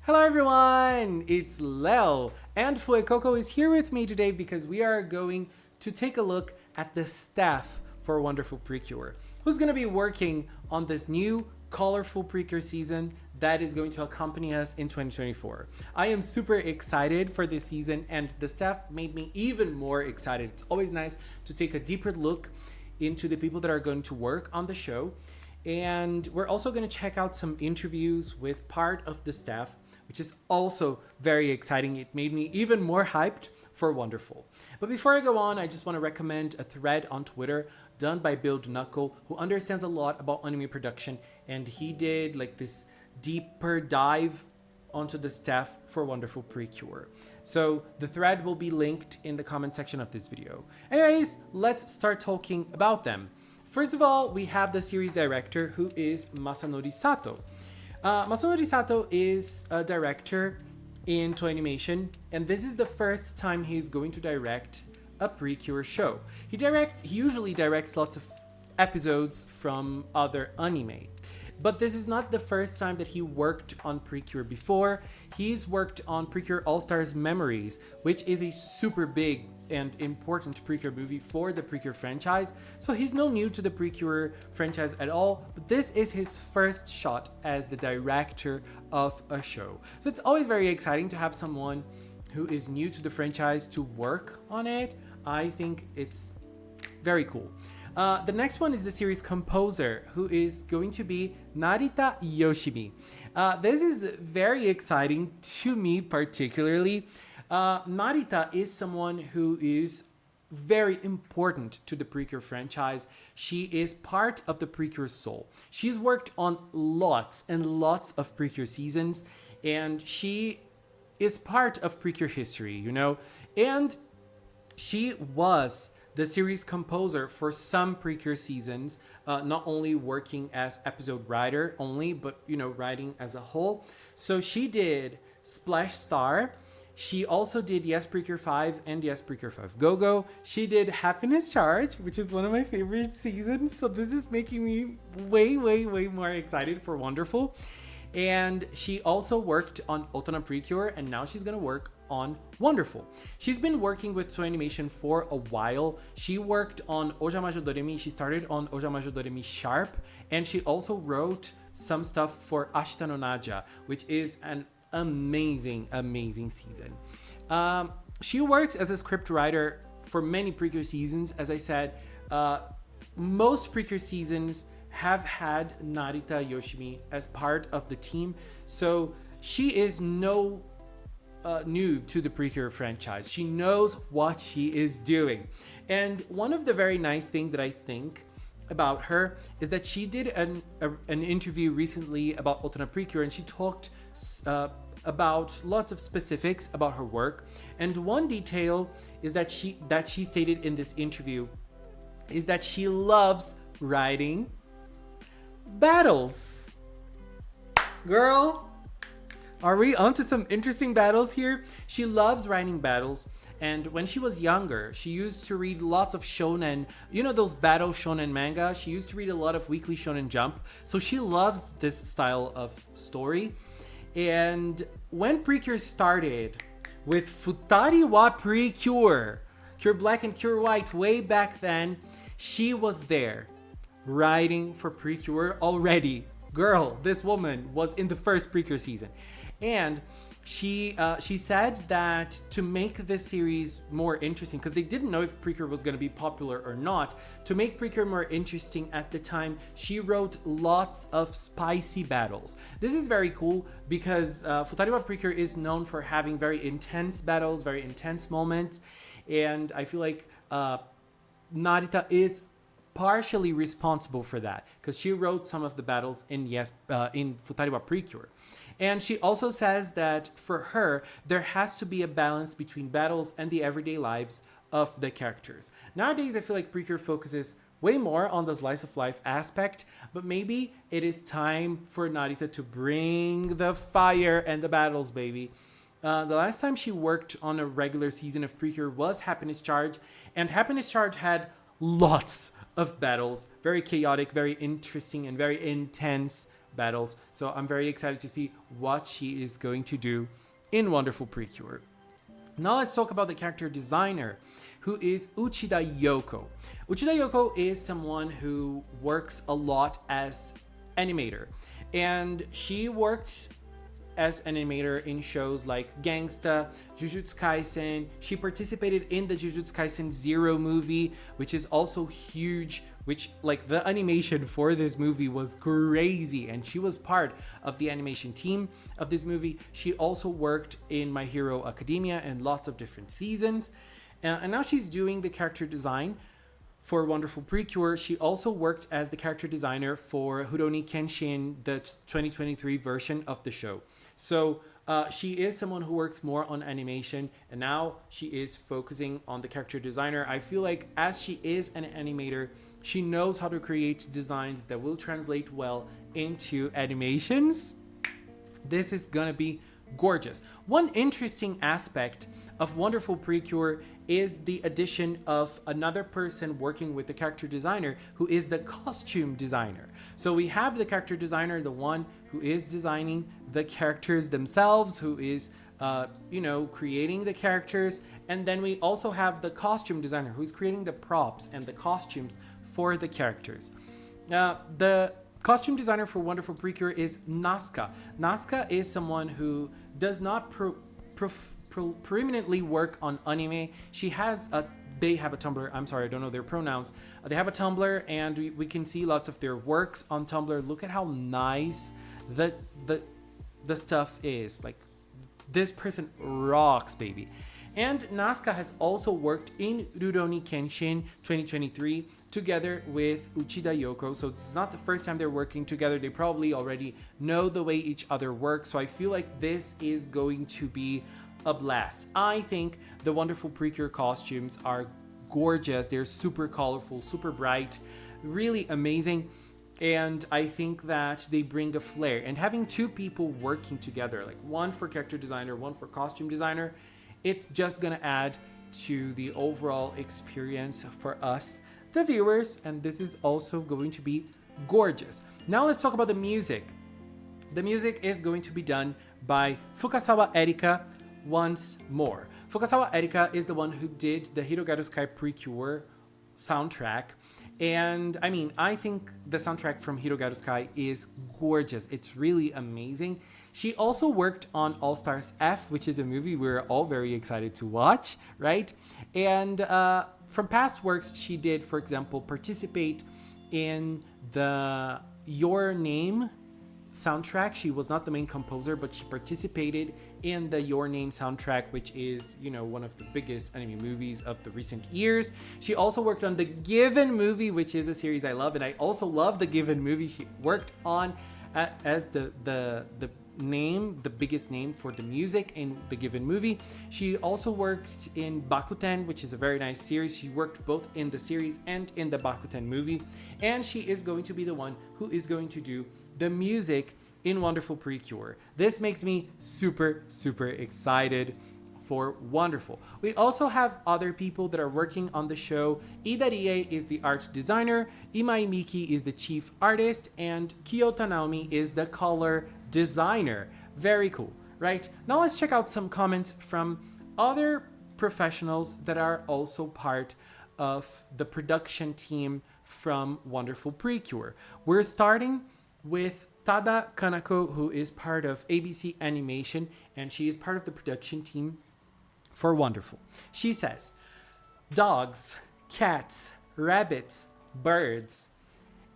Hello everyone, it's Lel, and Fuecoco is here with me today because we are going to take a look at the staff for Wonderful PreCure, who's going to be working on this new colorful PreCure season that is going to accompany us in 2024. I am super excited for this season, and the staff made me even more excited. It's always nice to take a deeper look into the people that are going to work on the show. And we're also going to check out some interviews with part of the staff, which is also very exciting. It made me even more hyped for Wonderful. But before I go on, I just want to recommend a thread on Twitter done by Build Knuckle, who understands a lot about anime production, and he did like this deeper dive onto the staff for Wonderful PreCure. So the thread will be linked in the comment section of this video. Anyways, let's start talking about them. First of all, we have the series director, who is Masanori Sato. Masanori Sato is a director in Toei Animation, and this is the first time he's going to direct a PreCure show. He usually directs lots of episodes from other anime, but this is not the first time that he worked on PreCure before. He's worked on PreCure All-Stars Memories, which is a super big and important PreCure movie for the PreCure franchise. So he's no new to the PreCure franchise at all, but this is his first shot as the director of a show. So it's always very exciting to have someone who is new to the franchise to work on it. I think it's very cool. The next one is the series composer, who is going to be Narita Yoshimi. This is very exciting to me particularly. Narita is someone who is very important to the PreCure franchise. She is part of the PreCure soul. She's worked on lots and lots of PreCure seasons, and she is part of PreCure history, you know? And she was the series composer for some PreCure seasons, not only working as episode writer only, but, you know, writing as a whole. So she did Splash Star. She also did Yes PreCure 5 and Yes PreCure 5 Go-Go. She did Happiness Charge, which is one of my favorite seasons. So this is making me way more excited for Wonderful. And she also worked on Otona PreCure, and now she's gonna work on Wonderful. She's been working with Toei Animation for a while. She worked on Ojamajo Doremi. She started on Ojamajo Doremi Sharp, and she also wrote some stuff for Ashita no Naja, which is an amazing season. She works as a script writer for many PreCure seasons. As I said, most PreCure seasons have had Narita Yoshimi as part of the team, so she is no noob to the PreCure franchise. She knows what she is doing. And one of the very nice things that I think about her is that she did an interview recently about Otona PreCure, and she talked about lots of specifics about her work. And one detail is that she stated in this interview is that she loves writing battles. Girl, are we onto some interesting battles here? She loves writing battles. And when she was younger, she used to read lots of shonen, you know, those battle shonen manga. She used to read a lot of Weekly Shonen Jump. So she loves this style of story. And when PreCure started with Futari wa PreCure, Cure Black and Cure White, way back then, she was there writing for PreCure already. Girl, this woman was in the first PreCure season. And she said that to make this series more interesting, because they didn't know if PreCure was going to be popular or not, to make PreCure more interesting at the time, she wrote lots of spicy battles. This is very cool because Futari wa PreCure is known for having very intense battles, very intense moments, and I feel like Narita is partially responsible for that because she wrote some of the battles in Futari wa PreCure. And she also says that for her, there has to be a balance between battles and the everyday lives of the characters. Nowadays, I feel like PreCure focuses way more on the slice of life aspect, but maybe it is time for Narita to bring the fire and the battles, baby. The last time she worked on a regular season of PreCure was Happiness Charge, and Happiness Charge had lots of battles, very chaotic, very interesting, and very intense battles. So I'm very excited to see what she is going to do in Wonderful PreCure. Now let's talk about the character designer, who is Uchida Yoko. Uchida Yoko is someone who works a lot as animator, and she worked as an animator in shows like Gangsta, Jujutsu Kaisen. She participated in the Jujutsu Kaisen Zero movie, which is also huge, which like the animation for this movie was crazy, and she was part of the animation team of this movie. She also worked in My Hero Academia and lots of different seasons. And now she's doing the character design for Wonderful PreCure. She also worked as the character designer for Rurouni Kenshin, the 2023 version of the show. So she is someone who works more on animation, and now she is focusing on the character designer. I feel like as she is an animator, she knows how to create designs that will translate well into animations. This is gonna be gorgeous. One interesting aspect of Wonderful PreCure is the addition of another person working with the character designer, who is the costume designer. So we have the character designer, the one who is designing the characters themselves, who is creating the characters, and then we also have the costume designer who's creating the props and the costumes for the characters. The costume designer for Wonderful PreCure is Nazca. Nazca is someone who does not preeminently work on anime. They have a Tumblr. I'm sorry, I don't know their pronouns. They have a Tumblr, and we can see lots of their works on Tumblr. Look at how nice the stuff is. Like, this person rocks, baby. And Nazca has also worked in Rurouni Kenshin 2023 together with Uchida Yoko. So it's not the first time they're working together. They probably already know the way each other works. So I feel like this is going to be a blast. I think the Wonderful PreCure costumes are gorgeous. They're super colorful, super bright, really amazing. And I think that they bring a flair. And having two people working together, like one for character designer, one for costume designer, it's just gonna add to the overall experience for us, the viewers, and this is also going to be gorgeous. Now let's talk about the music. The music is going to be done by Fukasawa Erika once more. Fukasawa Erika is the one who did the Hirogaru Sky PreCure soundtrack. And I mean, I think the soundtrack from Hirogaru Sky is gorgeous. It's really amazing. She also worked on All Stars F, which is a movie we're all very excited to watch, right? And from past works, she did, for example, participate in the Your Name soundtrack. She was not the main composer, but she participated in the Your Name soundtrack, which is, one of the biggest anime movies of the recent years. She also worked on the Given movie, which is a series I love, and I also love the Given movie. She worked on as the biggest name for the music in the Given movie. She also worked in Bakuten, which is a very nice series. She worked both in the series and in the Bakuten movie, and she is going to be the one who is going to do the music in Wonderful PreCure. This makes me super, super excited for Wonderful. We also have other people that are working on the show. Idarie is the art designer, Imai Miki is the chief artist, and Kiyota Naomi is the color designer. Very cool, right? Now let's check out some comments from other professionals that are also part of the production team from Wonderful PreCure. We're starting with Tada Kanako, who is part of ABC Animation, and she is part of the production team for Wonderful. She says, dogs, cats, rabbits, birds.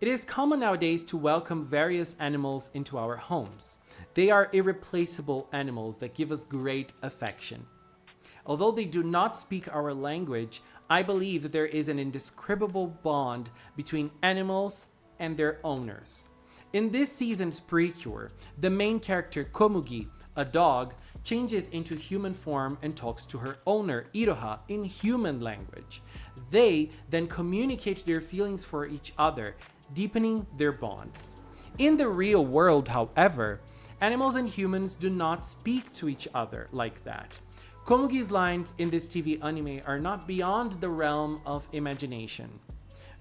It is common nowadays to welcome various animals into our homes. They are irreplaceable animals that give us great affection. Although they do not speak our language, I believe that there is an indescribable bond between animals and their owners. In this season's PreCure, the main character Komugi, a dog, changes into human form and talks to her owner, Iroha, in human language. They then communicate their feelings for each other, deepening their bonds. In the real world, however, animals and humans do not speak to each other like that. Komugi's lines in this TV anime are not beyond the realm of imagination.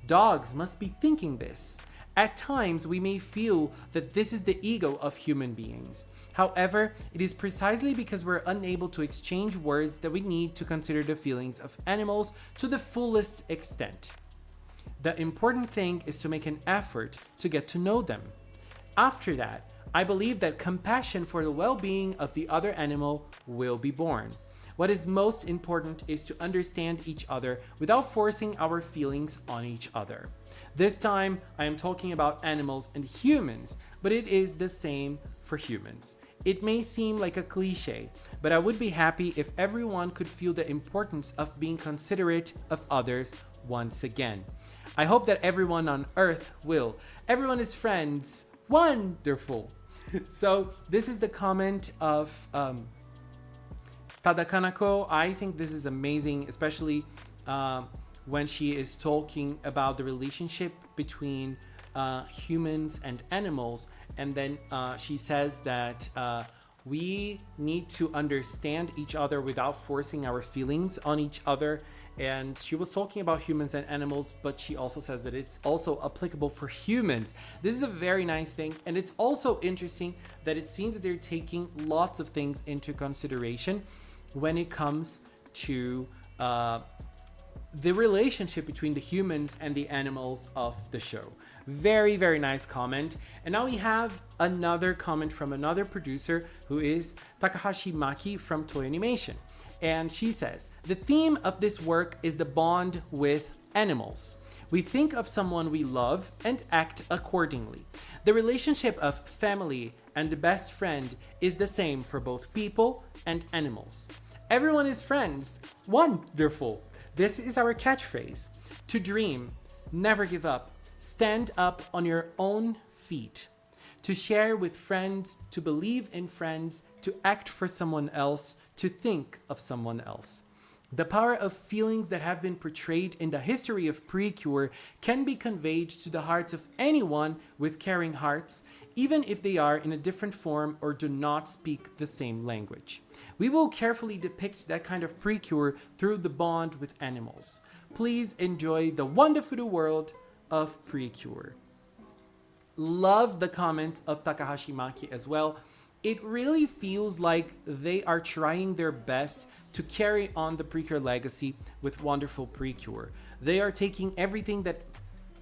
Dogs must be thinking this, At times, we may feel that this is the ego of human beings. However, it is precisely because we're unable to exchange words that we need to consider the feelings of animals to the fullest extent. The important thing is to make an effort to get to know them. After that, I believe that compassion for the well-being of the other animal will be born. What is most important is to understand each other without forcing our feelings on each other. This time, I am talking about animals and humans, but it is the same for humans. It may seem like a cliche, but I would be happy if everyone could feel the importance of being considerate of others once again. I hope that everyone on Earth will. Everyone is friends. Wonderful. So this is the comment of Tadakanako. I think this is amazing, especially when she is talking about the relationship between humans and animals. And then she says that we need to understand each other without forcing our feelings on each other. And she was talking about humans and animals, but she also says that it's also applicable for humans. This is a very nice thing. And it's also interesting that it seems that they're taking lots of things into consideration when it comes to the relationship between the humans and the animals of the show. Very, very nice comment. And now we have another comment from another producer who is Takahashi Maki from Toei Animation. And she says, the theme of this work is the bond with animals. We think of someone we love and act accordingly. The relationship of family and the best friend is the same for both people and animals. Everyone is friends. Wonderful. This is our catchphrase. To dream, never give up, stand up on your own feet. To share with friends, to believe in friends, to act for someone else, to think of someone else. The power of feelings that have been portrayed in the history of PreCure can be conveyed to the hearts of anyone with caring hearts, even if they are in a different form or do not speak the same language. We will carefully depict that kind of PreCure through the bond with animals. Please enjoy the wonderful world of PreCure. Love the comment of Takahashi Maki as well. It really feels like they are trying their best to carry on the PreCure legacy with wonderful PreCure. They are taking everything that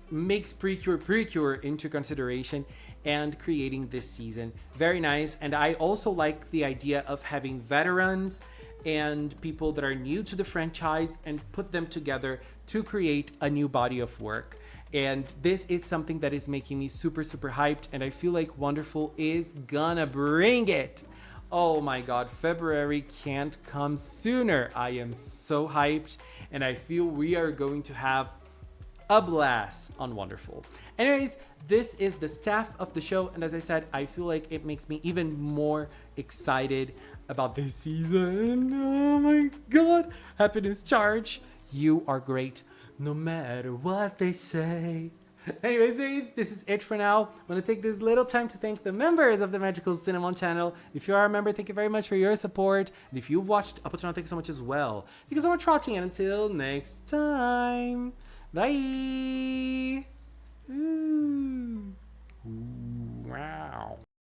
makes PreCure into consideration and creating this season. Very nice. And I also like the idea of having veterans and people that are new to the franchise and put them together to create a new body of work. And this is something that is making me super, super hyped. And I feel like Wonderful is gonna bring it. Oh my God, February can't come sooner. I am so hyped. And I feel we are going to have a blast on Wonderful. Anyways, this is the staff of the show. And as I said, I feel like it makes me even more excited about this season. Oh my God. Happiness Charge. You are great. No matter what they say. Anyways, babes, this is it for now. I'm going to take this little time to thank the members of the Magical Cinnamon channel. If you are a member, thank you very much for your support. And if you've watched up until now, thank you so much as well. Thank you so much for watching, and until next time, bye. Ooh. Wow.